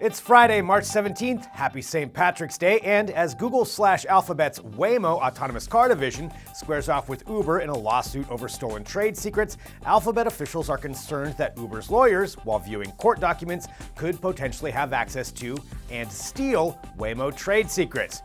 It's Friday, March 17th. Happy St. Patrick's Day. And as Google/Alphabet's Waymo autonomous car division squares off with Uber in a lawsuit over stolen trade secrets, Alphabet officials are concerned that Uber's lawyers, while viewing court documents, could potentially have access to and steal Waymo trade secrets.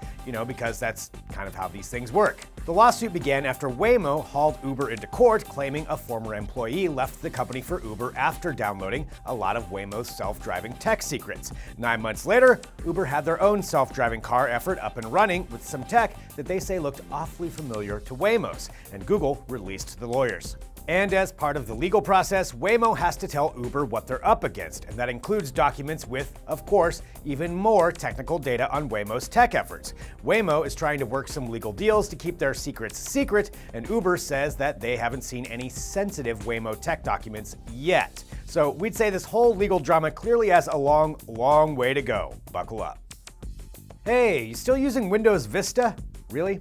Because that's kind of how these things work. The lawsuit began after Waymo hauled Uber into court, claiming a former employee left the company for Uber after downloading a lot of Waymo's self-driving tech secrets. 9 months later, Uber had their own self-driving car effort up and running with some tech that they say looked awfully familiar to Waymo's, and Google released the lawyers. And as part of the legal process, Waymo has to tell Uber what they're up against, and that includes documents with, of course, even more technical data on Waymo's tech efforts. Waymo is trying to work some legal deals to keep their secrets secret, and Uber says that they haven't seen any sensitive Waymo tech documents yet. So we'd say this whole legal drama clearly has a long, long way to go. Buckle up. Hey, you still using Windows Vista? Really?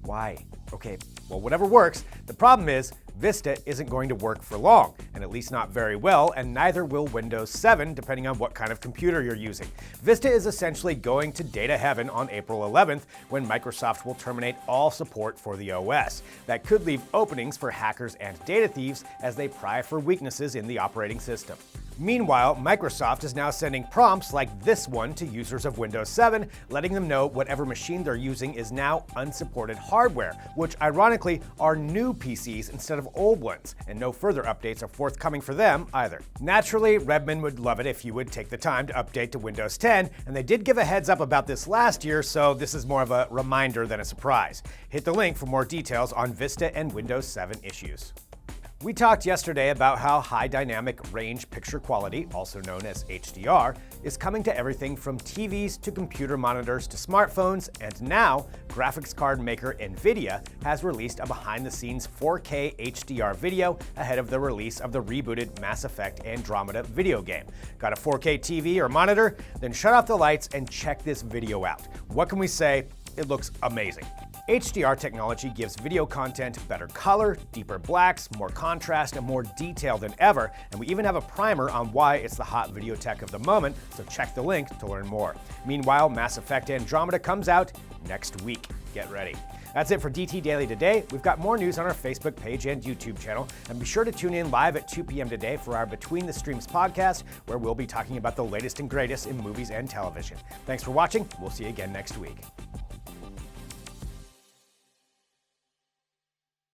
Why? Okay, well, whatever works. The problem is, Vista isn't going to work for long, and at least not very well, and neither will Windows 7, depending on what kind of computer you're using. Vista is essentially going to data heaven on April 11th, when Microsoft will terminate all support for the OS. That could leave openings for hackers and data thieves as they pry for weaknesses in the operating system. Meanwhile, Microsoft is now sending prompts like this one to users of Windows 7, letting them know whatever machine they're using is now unsupported hardware, which ironically are new PCs instead of old ones, and no further updates are forthcoming for them either. Naturally, Redmond would love it if you would take the time to update to Windows 10, and they did give a heads up about this last year, so this is more of a reminder than a surprise. Hit the link for more details on Vista and Windows 7 issues. We talked yesterday about how high dynamic range picture quality, also known as HDR, is coming to everything from TVs to computer monitors to smartphones, and now graphics card maker Nvidia has released a behind-the-scenes 4K HDR video ahead of the release of the rebooted Mass Effect Andromeda video game. Got a 4K TV or monitor? Then shut off the lights and check this video out. What can we say? It looks amazing. HDR technology gives video content better color, deeper blacks, more contrast, and more detail than ever, and we even have a primer on why it's the hot video tech of the moment, so check the link to learn more. Meanwhile, Mass Effect Andromeda comes out next week. Get ready. That's it for DT Daily today. We've got more news on our Facebook page and YouTube channel, and be sure to tune in live at 2 p.m. today for our Between the Streams podcast, where we'll be talking about the latest and greatest in movies and television. Thanks for watching. We'll see you again next week.